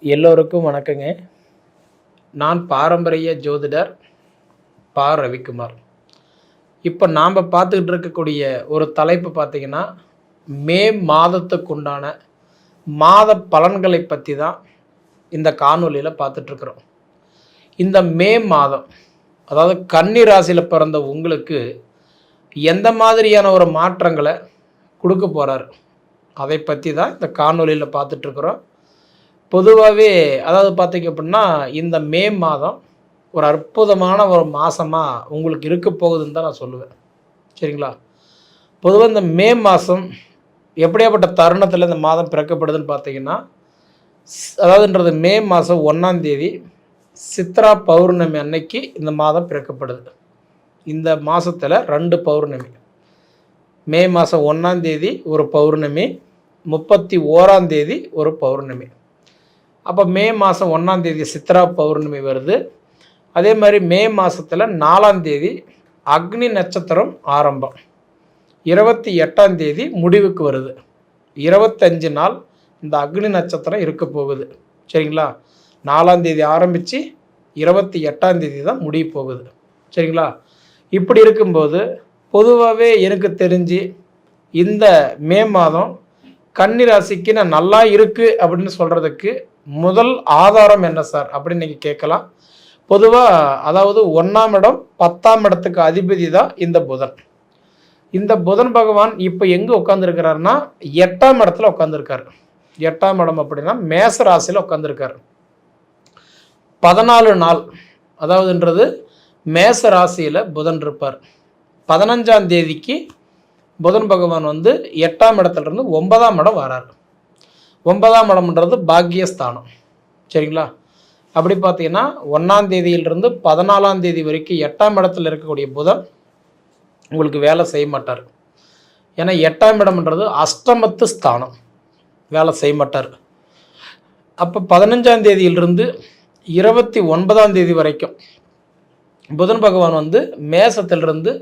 எல்லோருக்கும் வணக்கங்க. நான் பாரம்பரிய ஜோதிடர் ரவிக்குமார். இப்போ நாம் பார்த்துக்கிட்டு இருக்கக்கூடிய ஒரு தலைப்பு பார்த்தீங்கன்னா, மே மாதத்துக்குண்டான மாத பலன்களை பற்றி தான் இந்த காணொலியில் பார்த்துட்ருக்குறோம். இந்த மே மாதம், அதாவது கன்னி ராசியில் பிறந்த உங்களுக்கு எந்த மாதிரியான ஒரு மாற்றங்களை கொடுக்க போகிறார், அதை பற்றி தான் இந்த காணொலியில் பார்த்துட்ருக்குறோம். பொதுவாகவே அதாவது பார்த்திங்க அப்படின்னா, இந்த மே மாதம் ஒரு அற்புதமான ஒரு மாதமாக உங்களுக்கு இருக்க போகுதுன்னு தான் நான் சொல்லுவேன். சரிங்களா? பொதுவாக இந்த மே மாதம் எப்படியாப்பட்ட தருணத்தில் இந்த மாதம் பிறக்கப்படுதுன்னு பார்த்தீங்கன்னா, அதாவதுன்றது மே மாதம் 1ஆம் தேதி சித்ரா பௌர்ணமி அன்னைக்கு இந்த மாதம் பிறக்கப்படுது. இந்த மாதத்தில் 2 பௌர்ணமி. மே மாதம் 1ஆம் தேதி ஒரு பௌர்ணமி, 31ஆம் தேதி ஒரு பௌர்ணமி. அப்போ மே மாதம் 1ஆம் தேதி சித்ரா பௌர்ணமி வருது. அதே மாதிரி மே மாதத்தில் 4ஆம் தேதி அக்னி நட்சத்திரம் ஆரம்பம், 28ஆம் தேதி முடிவுக்கு வருது. 25 நாள் இந்த அக்னி நட்சத்திரம் இருக்க போகுது. சரிங்களா? 4ஆம் தேதி ஆரம்பித்து 28ஆம் தேதி தான் முடிய போகுது. சரிங்களா? இப்படி இருக்கும்போது பொதுவாகவே எனக்கு தெரிஞ்சு இந்த மே மாதம் கன்னி ராசிக்கு நான் நல்லா இருக்குது அப்படின்னு சொல்கிறதுக்கு முதல் ஆதாரம் என்ன சார் அப்படின்னு நீங்கள் கேட்கலாம். பொதுவாக அதாவது 1ஆம் இடம் 10ஆம் இடத்துக்கு அதிபதி தான் இந்த புதன். இந்த புதன் பகவான் இப்போ எங்கே உட்காந்துருக்கிறாருன்னா 8ஆம் இடத்துல உட்காந்துருக்காரு. 8ஆம் இடம் அப்படின்னா மேச ராசியில் உட்காந்துருக்காரு. 14 நாள் அதாவதுன்றது மேச ராசியில் புதன் இருப்பார். 15ஆம் தேதிக்கு புதன் பகவான் 8ஆம் இடத்துலேருந்து 9ஆம் இடம் வராரு. 9ஆம் இடம்ன்றது பாக்கியஸ்தானம். சரிங்களா? அப்படி பார்த்தீங்கன்னா 1ஆம் தேதியிலிருந்து 14ஆம் தேதி வரைக்கும் 8ஆம் இடத்துல இருக்கக்கூடிய புதன் உங்களுக்கு வேலை செய்ய மாட்டார். ஏன்னா 8ஆம் இடம்ன்றது அஷ்டமத்து ஸ்தானம், வேலை செய்ய மாட்டார். அப்போ 15ஆம் தேதியிலிருந்து 29ஆம் தேதி வரைக்கும் புதன் பகவான் மேசத்திலிருந்து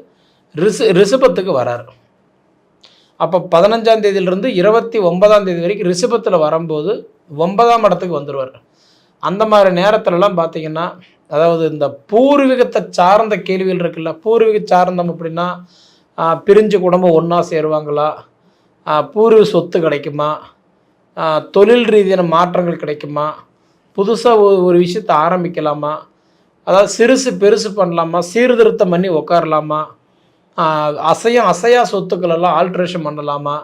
ரிஷபத்துக்கு வரார். அப்போ 15ஆம் தேதியிலிருந்து 29ஆம் தேதி வரைக்கும் ரிஷபத்தில் வரும்போது 9ஆம் இடத்துக்கு வந்துடுவார். அந்த மாதிரி நேரத்துலலாம் பார்த்தீங்கன்னா, அதாவது இந்த பூர்வீகத்தை சார்ந்த கேள்விகள் இருக்குல்ல, பூர்வீக சார்ந்தம் அப்படின்னா பிரிஞ்சு குடும்பம் ஒன்றா சேருவாங்களா, பூர்வீக சொத்து கிடைக்குமா, தொழில் ரீதியான மாற்றங்கள் கிடைக்குமா, புதுசாக ஒரு விஷயத்தை ஆரம்பிக்கலாமா, அதாவது சிறுசு பெருசு பண்ணலாமா, சீர்திருத்தம் பண்ணி உட்காரலாமா, அசையா சொத்துக்கள் எல்லாம் ஆல்ட்ரேஷன் பண்ணலாமா,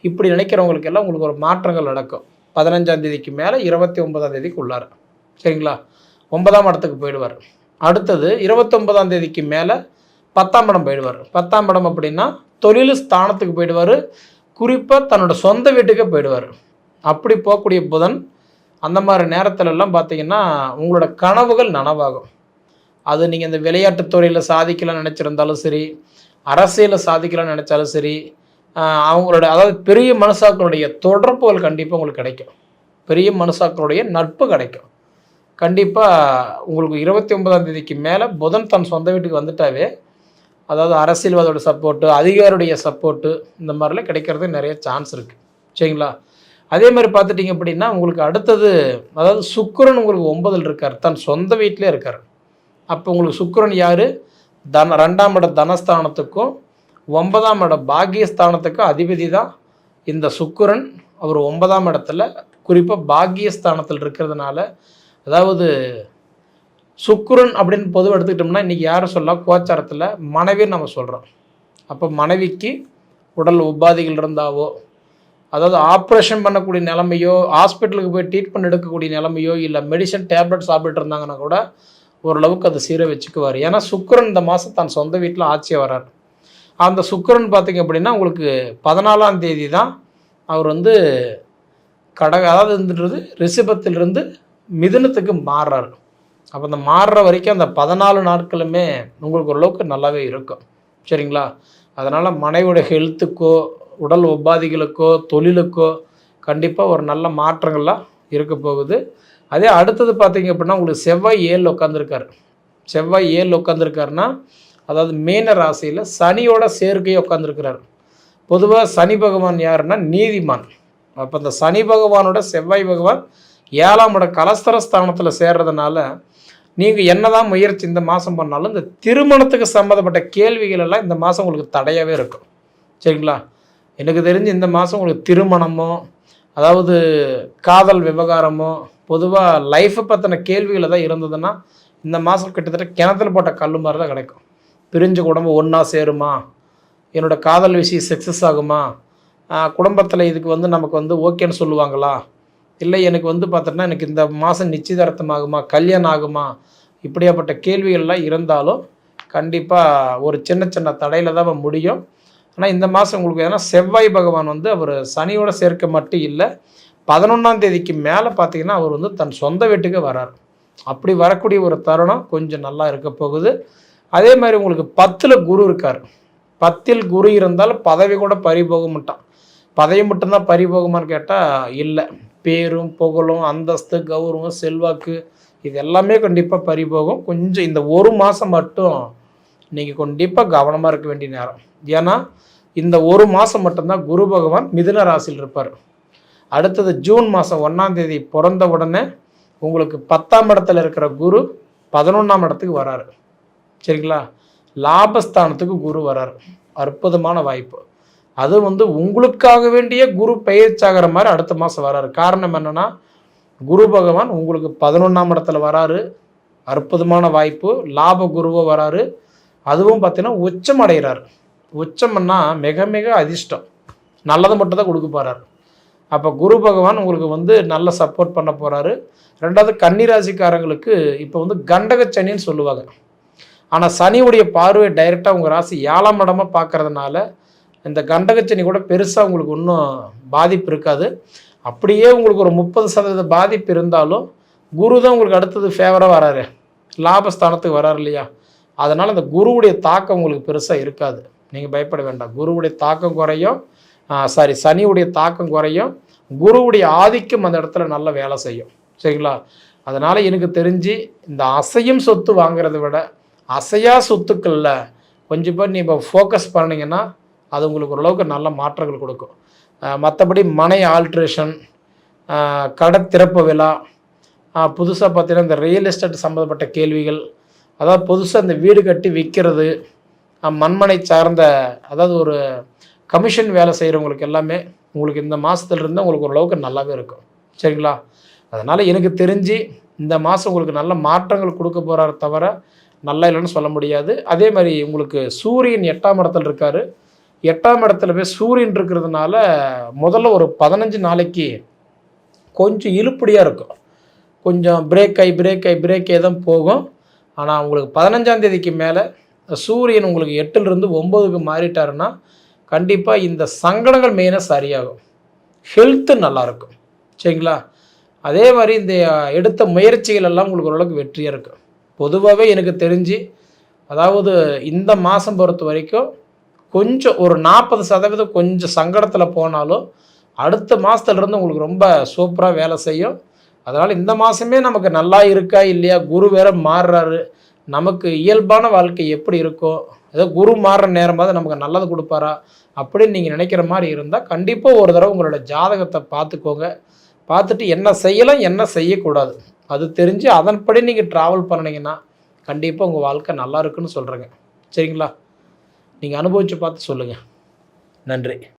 இப்படி நினைக்கிறவங்களுக்கெல்லாம் உங்களுக்கு ஒரு மாற்றங்கள் நடக்கும். 15ஆம் தேதிக்கு மேலே 29ஆம் தேதிக்கு உள்ளார். சரிங்களா? 9ஆம் இடத்துக்கு போயிடுவார். அடுத்தது 29ஆம் தேதிக்கு மேலே 10ஆம் இடம் போயிடுவார். 10ஆம் இடம் அப்படின்னா தொழில் ஸ்தானத்துக்கு போயிடுவார். குறிப்பாக தன்னோட சொந்த வீட்டுக்கே போயிடுவார். அப்படி போகக்கூடிய புதன் அந்த மாதிரி நேரத்துலலாம் பார்த்தீங்கன்னா உங்களோட கனவுகள் நனவாகும். அது நீங்கள் இந்த விளையாட்டுத்துறையில் சாதிக்கலாம்னு நினச்சிருந்தாலும் சரி, அரசியலில் சாதிக்கலாம்னு நினச்சாலும் சரி, அவங்களோட அதாவது பெரிய மனுஷாக்களுடைய தொடர்புகள் கண்டிப்பாக உங்களுக்கு கிடைக்கும். பெரிய மனுஷாக்களுடைய நட்பு கிடைக்கும். கண்டிப்பாக உங்களுக்கு 29ஆம் தேதிக்கு மேலே புதன் தன் சொந்த வீட்டுக்கு வந்துட்டாவே, அதாவது அரசியல்வாதோட சப்போர்ட்டு, அதிகாரியுடைய சப்போர்ட்டு, இந்த மாதிரிலாம் கிடைக்கிறது நிறைய சான்ஸ் இருக்குது. சரிங்களா? அதே மாதிரி பார்த்துட்டிங்க அப்படின்னா உங்களுக்கு அடுத்தது அதாவது சுக்கிரன் உங்களுக்கு 9ல் இருக்கார், தன் சொந்த வீட்டிலே இருக்கார். அப்போ உங்களுக்கு சுக்கிரன் யார்? 2ஆம் இட தனஸ்தானத்துக்கும் 9ஆம் இட பாக்கியஸ்தானத்துக்கும் அதிபதி தான் இந்த சுக்கிரன். அவர் 9ஆம் இடத்துல குறிப்பாக பாக்கியஸ்தானத்தில் இருக்கிறதுனால, அதாவது சுக்கிரன் அப்படின்னு பொதுவாக எடுத்துக்கிட்டோம்னா இன்றைக்கி யாரும் சொல்லலாம், கோச்சாரத்தில் மனைவின்னு நம்ம சொல்கிறோம். அப்போ மனைவிக்கு உடல் உபாதைகள் இருந்தாவோ, அதாவது ஆப்ரேஷன் பண்ணக்கூடிய நிலைமையோ, ஹாஸ்பிட்டலுக்கு போய் ட்ரீட்மெண்ட் எடுக்கக்கூடிய நிலைமையோ, இல்லை மெடிசன் டேப்லெட் சாப்பிட்டு இருந்தாங்கன்னா கூட ஓரளவுக்கு அதை சீரை வச்சுக்குவார். ஏன்னா சுக்கிரன் இந்த மாதம் தன் சொந்த வீட்டில் ஆட்சியாக வர்றார். அந்த சுக்கிரன் பார்த்திங்க அப்படின்னா உங்களுக்கு 14ஆம் தேதி தான் அவர் அதாவதுன்றது ரிஷபத்திலிருந்து மிதுனத்துக்கு மாறுறார். அப்போ அந்த மாறுற வரைக்கும் அந்த 14 நாட்களுமே உங்களுக்கு ஓரளவுக்கு நல்லாவே இருக்கும். சரிங்களா? அதனால் மனைவியோட ஹெல்த்துக்கோ, உடல் உபாதிகளுக்கோ, தொழிலுக்கோ கண்டிப்பாக ஒரு நல்ல மாற்றங்கள்லாம் இருக்க போகுது. அதே அடுத்தது பார்த்திங்க அப்படின்னா உங்களுக்கு செவ்வாய் 7ல் உட்காந்துருக்கார். செவ்வாய் 7ல் உட்காந்துருக்காருன்னா அதாவது மீன ராசியில் சனியோட சேர்க்கையை உட்காந்துருக்கிறார். பொதுவாக சனி பகவான் யாருன்னா நீதிமான். அப்போ இந்த சனி பகவானோட செவ்வாய் பகவான் 7ஆம் இடம் கலஸ்தரஸ்தானத்தில் சேர்றதுனால நீங்கள் என்னதான் முயற்சி இந்த மாதம் பண்ணாலும் இந்த திருமணத்துக்கு சம்மந்தப்பட்ட கேள்விகள் எல்லாம் இந்த மாதம் உங்களுக்கு தடையாகவே இருக்கும். சரிங்களா? எனக்கு தெரிஞ்சு இந்த மாதம் உங்களுக்கு திருமணமோ, அதாவது காதல் விவகாரமோ, பொதுவாக லைஃப்பை பற்றின கேள்விகள் எதாவது இருந்ததுன்னா இந்த மாதம் கிட்டத்தட்ட கிணத்துல போட்ட கல் மாதிரி தான் கிடைக்கும். பிரிஞ்ச குடும்பம் ஒன்றா சேருமா, என்னோடய காதல் விஷயம் சக்ஸஸ் ஆகுமா, குடும்பத்தில் இதுக்கு வந்து நமக்கு வந்து ஓகேன்னு சொல்லுவாங்களா, இல்லை எனக்கு வந்து பார்த்தோன்னா எனக்கு இந்த மாதம் நிச்சயதார்த்தம் ஆகுமா, கல்யாணம் ஆகுமா, இப்படியாப்பட்ட கேள்விகள்லாம் இருந்தாலும் கண்டிப்பாக ஒரு சின்ன சின்ன தடையில் தான் முடியும். ஆனால் இந்த மாதம் உங்களுக்கு ஏன்னா செவ்வாய் பகவான் வந்து அவர் சனியோட சேர்க்க மட்டும் இல்லை, 11ஆம் தேதிக்கு மேலே பார்த்தீங்கன்னா அவர் வந்து தன் சொந்த வீட்டுக்கு வரார். அப்படி வரக்கூடிய ஒரு தருணம் கொஞ்சம் நல்லா இருக்க போகுது. அதே மாதிரி உங்களுக்கு 10ல் குரு இருக்கார். 10ல் குரு இருந்தால் பதவி கூட பறிபோக மாட்டான். பதவி மட்டும்தான் பறிபோகுமான்னு கேட்டால் இல்லை. பேரும் புகழும் அந்தஸ்து கௌரவம் செல்வாக்கு இது எல்லாமே கண்டிப்பாக பறிபோகும். கொஞ்சம் இந்த ஒரு மாதம் மட்டும் நீங்கள் கண்டிப்பாக கவனமாக இருக்க வேண்டிய நேரம். ஏன்னா இந்த ஒரு மாதம் மட்டும்தான் குரு பகவான் மிதுன ராசியில் இருப்பார். அடுத்தது ஜூன் மாதம் 1ஆம் தேதி பிறந்த உடனே உங்களுக்கு 10ஆம் இடத்துல இருக்கிற குரு 11ஆம் இடத்துக்கு வராரு. சரிங்களா? லாபஸ்தானத்துக்கு குரு வராரு. அற்புதமான வாய்ப்பு. அது வந்து உங்களுக்காக வேண்டிய குரு பெயர்ச்சாகிற மாதிரி அடுத்த மாதம் வராரு. காரணம் என்னென்னா குரு பகவான் உங்களுக்கு 11ஆம் இடத்துல வராரு. அற்புதமான வாய்ப்பு. லாப குருவை வராரு. அதுவும் பார்த்தீங்கன்னா உச்சம் அடைகிறார். உச்சம்னா மிக மிக அதிர்ஷ்டம். நல்லதை மட்டும் தான் கொடுக்க போகிறார். அப்போ குரு பகவான் உங்களுக்கு வந்து நல்ல சப்போர்ட் பண்ண போகிறாரு. 2வது கன்னிராசிக்காரங்களுக்கு இப்போ வந்து கண்டகச்சனின்னு சொல்லுவாங்க. ஆனால் சனியுடைய பார்வை டைரெக்டாக உங்கள் ராசி 7ஆம் இடமாக பார்க்கறதுனால இந்த கண்டகச்சனி கூட பெருசாக உங்களுக்கு ஒன்றும் பாதிப்பு இருக்காது. அப்படியே உங்களுக்கு ஒரு 30% பாதிப்பு இருந்தாலும் குரு தான் உங்களுக்கு அடுத்தது ஃபேவராக வராரு, லாபஸ்தானத்துக்கு வராரு இல்லையா? அதனால் அந்த குருவுடைய தாக்கம் உங்களுக்கு பெருசாக இருக்காது. நீங்கள் பயப்பட வேண்டாம். குருவுடைய தாக்கம் குறையும், சனியுடைய தாக்கம் குறையும், குருவுடைய ஆதிக்கம் அந்த இடத்துல நல்ல வேலை செய்யும். சரிங்களா? அதனால் எனக்கு தெரிஞ்சு இந்த அசையும் சொத்து வாங்கிறத விட அசையா சொத்துக்களில் கொஞ்சம் பேர் நீங்கள் ஃபோக்கஸ் பண்ணிங்கன்னா அது உங்களுக்கு ஓரளவுக்கு நல்ல மாற்றங்கள் கொடுக்கும். மற்றபடி மனை ஆல்ட்ரேஷன், கடை திறப்பு விழா, புதுசாக பார்த்தீங்கன்னா இந்த ரியல் எஸ்டேட் சம்மந்தப்பட்ட கேள்விகள், அதாவது புதுசாக இந்த வீடு கட்டி விற்கிறது, மண்மனை சார்ந்த அதாவது ஒரு கமிஷன் வேலை செய்கிறவங்களுக்கு எல்லாமே உங்களுக்கு இந்த மாதத்துலேருந்து உங்களுக்கு ஓரளவுக்கு நல்லாவே இருக்கும். சரிங்களா? அதனால் எனக்கு தெரிஞ்சு இந்த மாதம் உங்களுக்கு நல்ல மாற்றங்கள் கொடுக்க போகிறாரு தவிர நல்லா இல்லைன்னு சொல்ல முடியாது. அதே மாதிரி உங்களுக்கு சூரியன் 8ஆம் இடத்துல இருக்கார். 8ஆம் இடத்துல போய் சூரியன் இருக்கிறதுனால முதல்ல ஒரு 15 நாளைக்கு கொஞ்சம் இழுப்படியாக இருக்கும். கொஞ்சம் பிரேக் ஆகி தான் போகும். ஆனால் உங்களுக்கு 15ஆம் தேதிக்கு மேலே சூரியன் உங்களுக்கு 8லிருந்து 9க்கு மாறிட்டாருன்னா கண்டிப்பாக இந்த சங்கடங்கள் மெயினாக சரியாகும். ஹெல்த்து நல்லாயிருக்கும். சரிங்களா? அதே மாதிரி இந்த எடுத்த முயற்சிகள் எல்லாம் உங்களுக்கு ஓரளவுக்கு வெற்றியாக இருக்கும். பொதுவாகவே எனக்கு தெரிஞ்சு அதாவது இந்த மாதம் பொறுத்த வரைக்கும் கொஞ்சம் ஒரு 40% கொஞ்சம் சங்கடத்தில் போனாலும் அடுத்த மாதத்துலேருந்து உங்களுக்கு ரொம்ப சூப்பராக வேலை செய்யும். அதனால் இந்த மாதமே நமக்கு நல்லா இருக்கா இல்லையா, குரு வேறு மாறுறாரு, நமக்கு இயல்பான வாழ்க்கை எப்படி இருக்கோ, ஏதோ குரு மாறுற நேரமாவது நமக்கு நல்லது கொடுப்பாரா அப்படின்னு நீங்கள் நினைக்கிற மாதிரி இருந்தால் கண்டிப்பாக ஒரு தடவை உங்களோட ஜாதகத்தை பார்த்துக்கோங்க. பார்த்துட்டு என்ன செய்யலாம் என்ன செய்யக்கூடாது அது தெரிஞ்சு அதன்படி நீங்கள் ட்ராவல் பண்ணினீங்கன்னா கண்டிப்பாக உங்கள் வாழ்க்கை நல்லா இருக்குன்னு சொல்கிறேங்க. சரிங்களா? நீங்கள் அனுபவித்து பார்த்து சொல்லுங்கள். நன்றி.